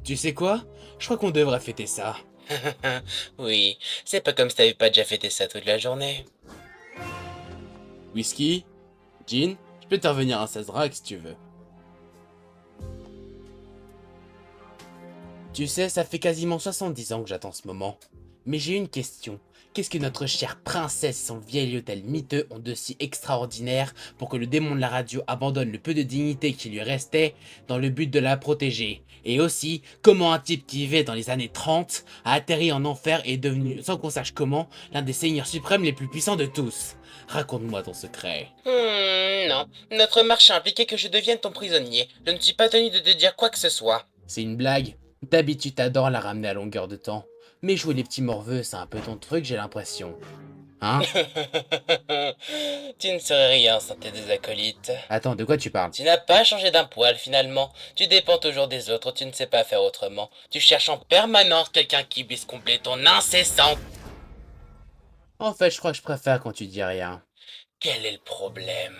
Tu sais quoi? Je crois qu'on devrait fêter ça. Oui, c'est pas comme si t'avais pas déjà fêté ça toute la journée. Whisky? Gin? Je peux te revenir un 16 drags si tu veux. Tu sais, ça fait quasiment 70 ans que j'attends ce moment. Mais j'ai une question. Qu'est-ce que notre chère princesse et son vieil hôtel miteux ont de si extraordinaire pour que le démon de la radio abandonne le peu de dignité qui lui restait dans le but de la protéger? Et aussi, comment un type qui vivait dans les années 30 a atterri en enfer et est devenu, sans qu'on sache comment, l'un des seigneurs suprêmes les plus puissants de tous? Raconte-moi ton secret. Non. Notre marché impliquait que je devienne ton prisonnier. Je ne suis pas tenu de te dire quoi que ce soit. C'est une blague. D'habitude t'adores la ramener à longueur de temps. Mais jouer les petits morveux, c'est un peu ton truc, j'ai l'impression. Hein? Tu ne serais rien sans tes deux acolytes. Attends, de quoi tu parles? Tu n'as pas changé d'un poil finalement. Tu dépends toujours des autres, tu ne sais pas faire autrement. Tu cherches en permanence quelqu'un qui puisse combler ton incessant. En fait, je crois que je préfère quand tu dis rien. Quel est le problème?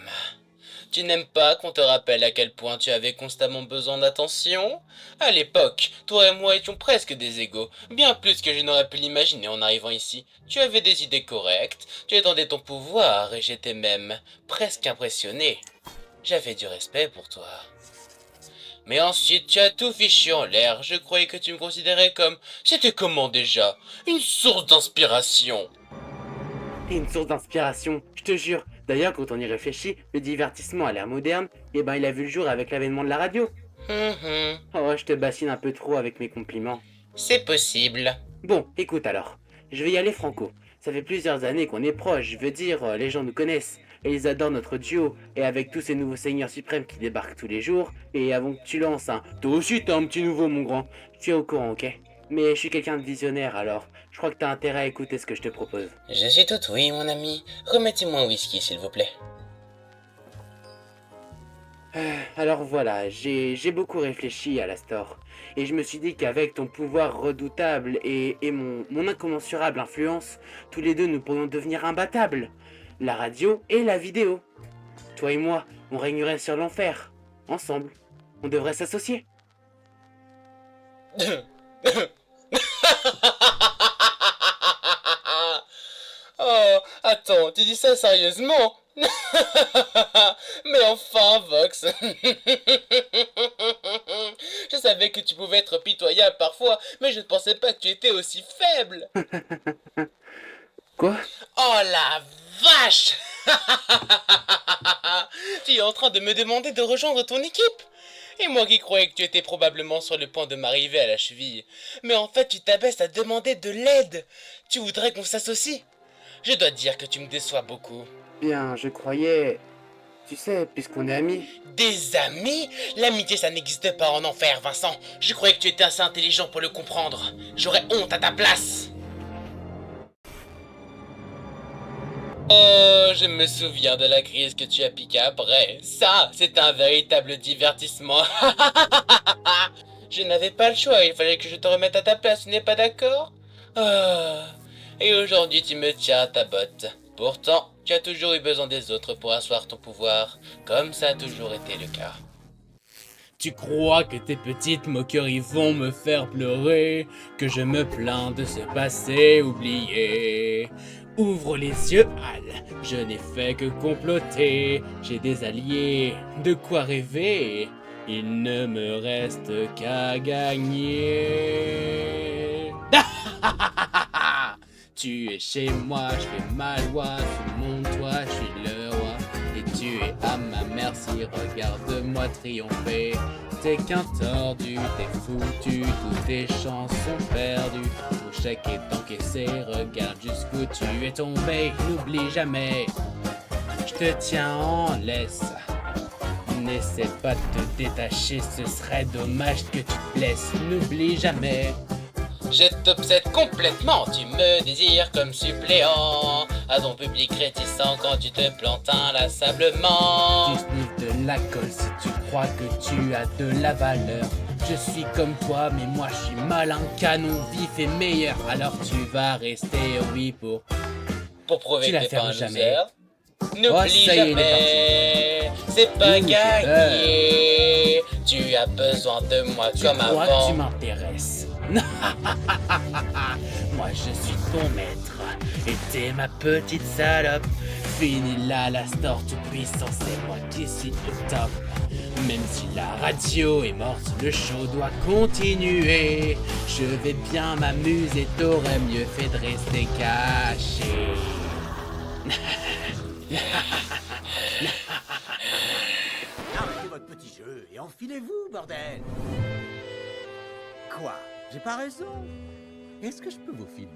Tu n'aimes pas qu'on te rappelle à quel point tu avais constamment besoin d'attention? À l'époque, toi et moi étions presque des égaux, bien plus que je n'aurais pu l'imaginer en arrivant ici. Tu avais des idées correctes, tu étendais ton pouvoir et j'étais même presque impressionné. J'avais du respect pour toi. Mais ensuite, tu as tout fichu en l'air. Je croyais que tu me considérais comme... C'était comment déjà? Une source d'inspiration. T'es une source d'inspiration, je te jure. D'ailleurs, quand on y réfléchit, le divertissement a l'air moderne, et ben il a vu le jour avec l'avènement de la radio. Oh, je te bassine un peu trop avec mes compliments. C'est possible. Bon, écoute alors, je vais y aller franco. Ça fait plusieurs années qu'on est proches, je veux dire, les gens nous connaissent, et ils adorent notre duo, et avec tous ces nouveaux seigneurs suprêmes qui débarquent tous les jours, et avant que tu lances un... Toi aussi t'as un petit nouveau mon grand, tu es au courant, ok? Mais je suis quelqu'un de visionnaire alors, je crois que t'as intérêt à écouter ce que je te propose. Je suis tout oui, mon ami. Remettez-moi un whisky, s'il vous plaît. Alors voilà, j'ai beaucoup réfléchi à la store, et je me suis dit qu'avec ton pouvoir redoutable et mon incommensurable influence, tous les deux nous pourrions devenir imbattables. La radio et la vidéo. Toi et moi, on régnerait sur l'enfer. Ensemble. On devrait s'associer. Oh, attends, tu dis ça sérieusement? Mais enfin, Vox. Je savais que tu pouvais être pitoyable parfois, mais je ne pensais pas que tu étais aussi faible. Quoi? Oh la vache! Tu es en train de me demander de rejoindre ton équipe? Et moi qui croyais que tu étais probablement sur le point de m'arriver à la cheville. Mais en fait, tu t'abaisses à demander de l'aide. Tu voudrais qu'on s'associe? Je dois dire que tu me déçois beaucoup. Bien, je croyais... Tu sais, puisqu'on est amis... Des amis? L'amitié, ça n'existe pas en enfer, Vincent. Je croyais que tu étais assez intelligent pour le comprendre. J'aurais honte à ta place. Oh, je me souviens de la crise que tu as piquée après. Ça, c'est un véritable divertissement. Je n'avais pas le choix, il fallait que je te remette à ta place, tu n'es pas d'accord? Ah. Et aujourd'hui, tu me tiens à ta botte. Pourtant, tu as toujours eu besoin des autres pour asseoir ton pouvoir, comme ça a toujours été le cas. Tu crois que tes petites moqueries vont me faire pleurer, que je me plains de ce passé oublié. Ouvre les yeux, Al, je n'ai fait que comploter, j'ai des alliés, de quoi rêver, il ne me reste qu'à gagner. Tu es chez moi, je fais ma loi, tout le monde toi, je suis le roi. Et tu es à ma merci, regarde-moi triompher. T'es qu'un tordu, t'es foutu, toutes tes chances sont perdues. Ton chèque est encaissé, regarde jusqu'où tu es tombé. N'oublie jamais, je te tiens en laisse. N'essaie pas de te détacher, ce serait dommage que tu te blesses. N'oublie jamais. Je t'obsède complètement, tu me désires comme suppléant à ton public réticent quand tu te plantes inlassablement. Tu sniffes de la colle si tu crois que tu as de la valeur. Je suis comme toi, mais moi je suis malin, canon, vif et meilleur. Alors tu vas rester, oui, pour prouver tu que la t'es pas un fermes jamais. loser. N'oublie ça y est, il est jamais, c'est pas Ouh, j'ai gagné. tromper. Tu as besoin de moi Tu comme crois avant. que tu m'intéresses? Moi je suis ton maître et t'es ma petite salope. Fini là la store tout puissant, c'est moi qui suis au top. Même si la radio est morte, le show doit continuer. Je vais bien m'amuser, t'aurais mieux fait de rester caché. Arrêtez votre petit jeu et enfilez-vous, bordel. Quoi? J'ai pas raison? Est-ce que je peux vous filmer?